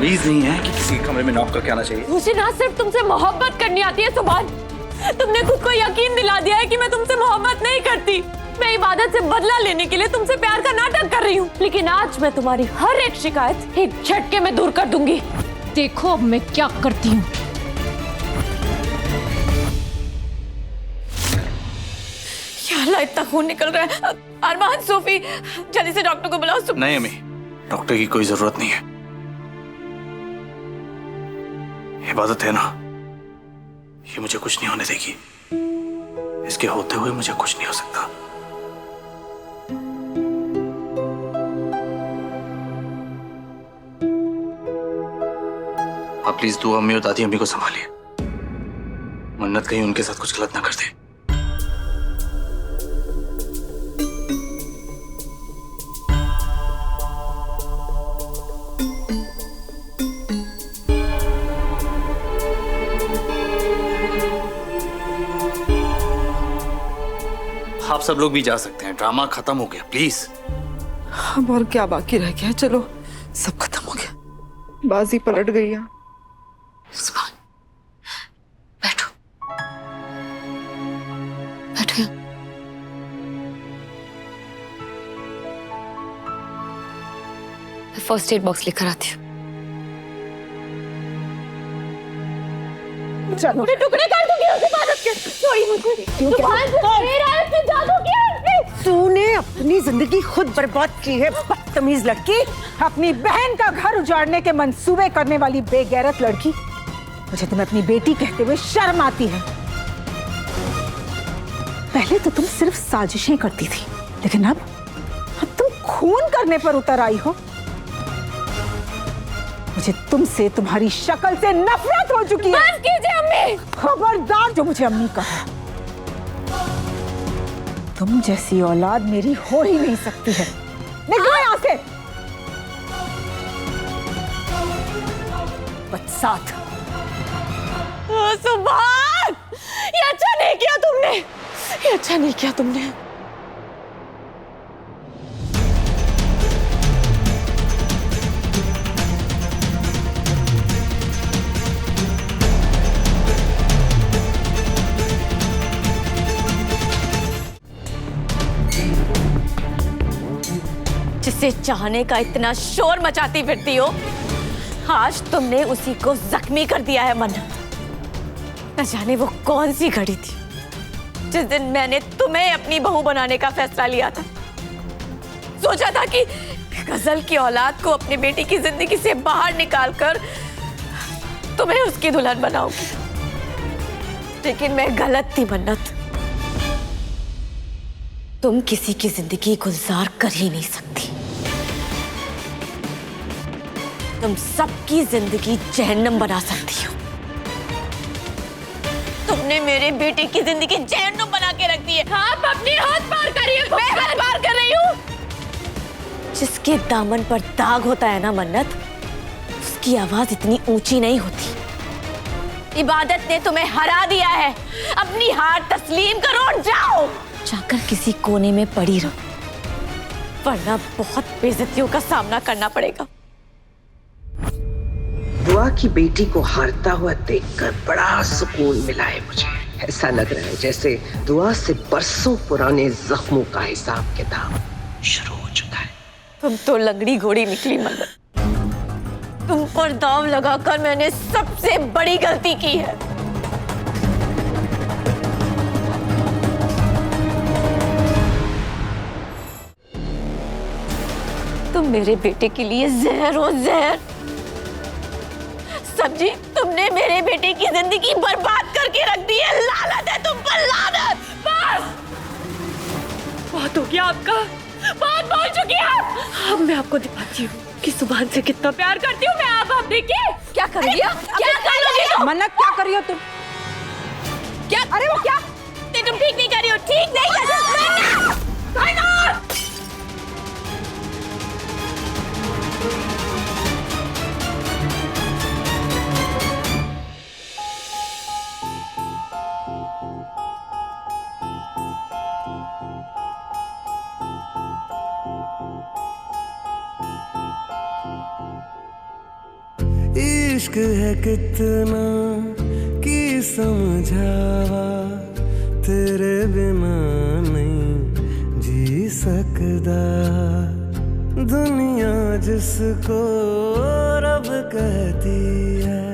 तमीज नहीं है कि किसी कमरे में नॉक करके आना चाहिए। मुझे ना सिर्फ तुमसे मोहब्बत करनी आती है सुभान, तुमने खुद को यकीन दिला दिया है कि मैं तुमसे मोहब्बत नहीं करती। मैं इबादत से बदला लेने के लिए तुमसे प्यार का नाटक कर रही हूँ, लेकिन आज मैं तुम्हारी हर एक शिकायत एक झटके में दूर कर दूंगी। देखो अब मैं क्या करती हूँ। यार इतना खून निकल रहा है। अरमान, सोफी, जल्दी से डॉक्टर को बुलाओ। नहीं अम्मी, डॉक्टर की कोई जरूरत नहीं है। इबादत है ना, ये मुझे कुछ नहीं होने देगी। इसके होते हुए मुझे कुछ नहीं हो सकता। आप प्लीज दुआ अम्मी और दादी अम्मी को संभालिए। मन्नत कहीं उनके साथ कुछ गलत ना कर दे। आप सब लोग भी जा सकते हैं, ड्रामा खत्म हो गया प्लीज। अब और क्या बाकी रह गया? चलो सब खत्म हो गया, बाजी पलट गई है। सुभान, बैठो बैठो यहाँ। मैं फर्स्ट एड बॉक्स लेकर आती हूँ। चलो टुकड़े कर दूंगी उस इबादत के। सॉरी मुझे। सुभान, मेरा इसने जादू किया। तूने अपनी जिंदगी खुद बर्बाद की है, बदतमीज लड़की। अपनी बहन का घर उजाड़ने के मंसूबे करने वाली बेगैरत लड़की। मुझे तुम्हें अपनी बेटी कहते हुए शर्म आती है। पहले तो तुम सिर्फ साजिशें करती थी, लेकिन अब तुम खून करने पर उतर आई हो। मुझे तुमसे, तुम्हारी शक्ल से नफरत हो चुकी है। माफ कीजिए अम्मी। खबरदार जो मुझे अम्मी कहा। तुम जैसी औलाद मेरी हो ही नहीं सकती है। निकलो यहाँ से। बदसात। सुभान, ये अच्छा नहीं किया तुमने, ये अच्छा नहीं किया तुमने। जिसे चाहने का इतना शोर मचाती फिरती हो, आज तुमने उसी को जख्मी कर दिया है। मन्नत, न जाने वो कौन सी घड़ी थी जिस दिन मैंने तुम्हें अपनी बहू बनाने का फैसला लिया था। सोचा था कि गजल की औलाद को अपनी बेटी की जिंदगी से बाहर निकालकर तुम्हें उसकी दुल्हन बनाऊंगी, लेकिन मैं गलत थी मन्नत। तुम किसी की जिंदगी गुलजार कर ही नहीं सकती। तुम सबकी जिंदगी जहन्नम बना सकती हो। तुमने मेरे बेटे की जिंदगी जहन्नम बना के रख दी है। आप अपनी हद पार करिए। मैं हद पार कर रही हूँ। जिसके दामन पर दाग होता है ना मन्नत, उसकी आवाज इतनी ऊंची नहीं होती। इबादत ने तुम्हें हरा दिया है। अपनी हार तस्लीम करो और जाओ। जाकर किसी कोने में पड़ी रहो, वरना बहुत बेइज्जतियों का सामना करना पड़ेगा। दुआ की बेटी को हारता हुआ देखकर बड़ा सुकून मिला है मुझे। ऐसा लग रहा है जैसे दुआ से बरसों पुराने जख्मों का हिसाब किताब शुरू हो चुका है। तुम तो लंगड़ी घोड़ी निकली मन्नत। तुम पर दांव लगाकर मैंने सबसे बड़ी गलती की है। तुम मेरे बेटे के लिए जहर हो जहर। सब्जी, तुमने मेरे बेटे की जिंदगी बर्बाद करके रख दी है। लानत है तुम पर, लानत। बस बहुत हो गया आपका, बहुत बोल चुकी है। अब मैं आपको दिखाती हूँ कि सुभान से कितना प्यार करती हूँ मैं। आप देखिए क्या कर रही हो। क्या कर रही हो मन्नत? क्या कर रही हो तुम? क्या? अरे वो क्या? तुम ठीक नहीं कर रही हो। ठीक नहीं कर रही हो। इश्क है कितना की समझावा, तेरे बिना नहीं जी सकदा। दुनिया जिसको रब कहती है,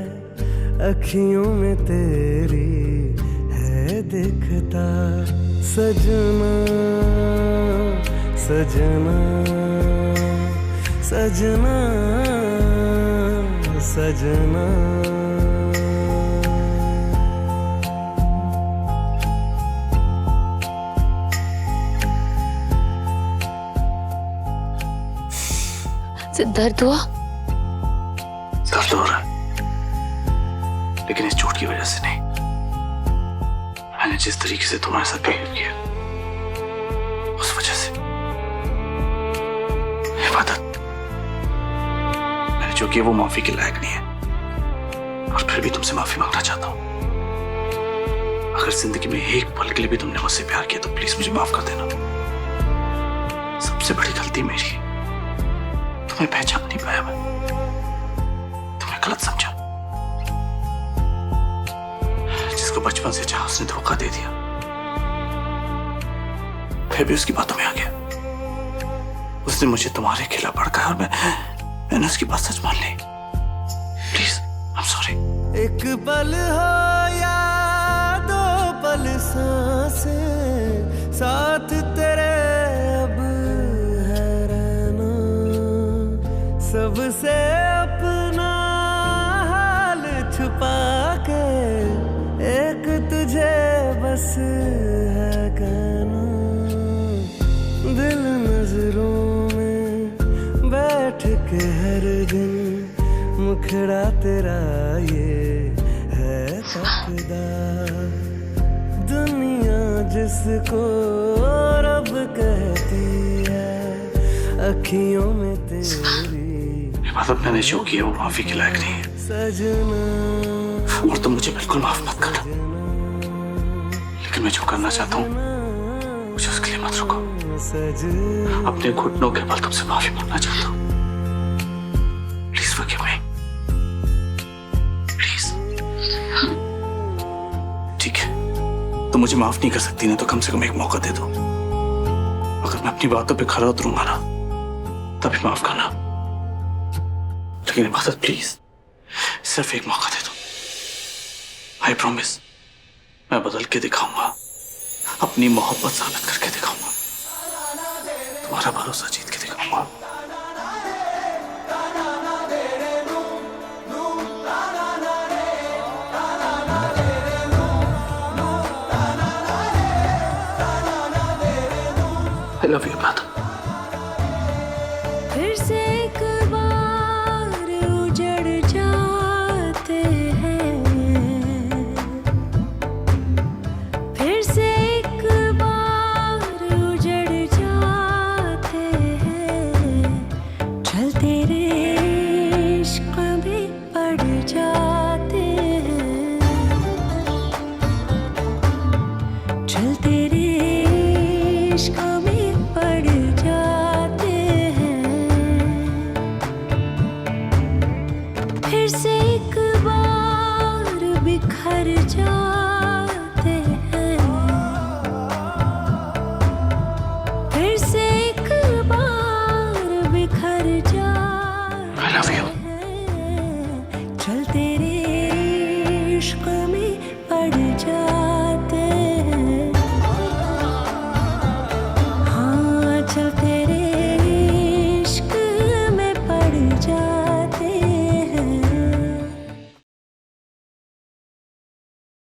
अखियों में तेरी है दिखता। सजना सजना सजना सजना। दर्द हुआ? दर्द हो रहा है, लेकिन इस चोट की वजह से नहीं। मैंने जिस तरीके से तुम्हारे साथ बिहेव किया, उस वजह से। इबादत, मैंने जो किया वो माफी के लायक नहीं है, और फिर भी तुमसे माफी मांगना चाहता हूं। अगर जिंदगी में एक पल के लिए भी तुमने मुझसे प्यार किया तो प्लीज मुझे माफ कर देना। सबसे बड़ी गलती मेरी, तुम्हें पहचान नहीं पाया मैं, तुम्हें गलत समझा। जिसको बचपन से चाहा उसने धोखा दे दिया, फिर भी उसकी बातों में आ गया। उसने मुझे तुम्हारे खिलाफ भड़काया और मैंने उसकी बात सच मान ली। Please, I am sorry. एक पल हो या दो पल सांसें, साथ तेरे अब है रहना। सबसे अपना हाल छुपा के एक तुझे बस है कहना। दिल नजरों में बैठ के हर दिन मुखड़ा तेरा ये है तकदा। दुनिया जिसको रब कहती है, अखियों में तेरी। इबादत, मैंने जो किया वो माफी के लायक नहीं है, सजना। और तुम मुझे बिल्कुल माफ मत करना। लेकिन मैं जो करना चाहता हूँ, मुझे उसके लिए मत रुको। अपने घुटनों के बल तुमसे माफी मांगना चाहता हूँ। Please forgive me, please. ठीक है, तुम मुझे माफ नहीं कर सकती ना, तो कम से कम एक मौका दे दो। अगर मैं अपनी बातों पे खरा उतरूंगा ना, तभी माफ करना। लेकिन इबादत, प्लीज सिर्फ एक मौका दे दो। आई प्रॉमिस, मैं बदल के दिखाऊंगा, अपनी मोहब्बत साबित करके दिखाऊंगा, तुम्हारा भरोसा जीत के दिखाऊंगा। I love you, Ibadat. फिर से एक बार उजड़ जाते हैं, फिर से एक बार उजड़ जाते हैं। चलते रे इश्क में पड़ जाते हैं, चलते रे इश्क में पड़ जाते हैं। फिर से एक बार बिखर जाते हैं, फिर से एक बार बिखर जाते हैं। I love you.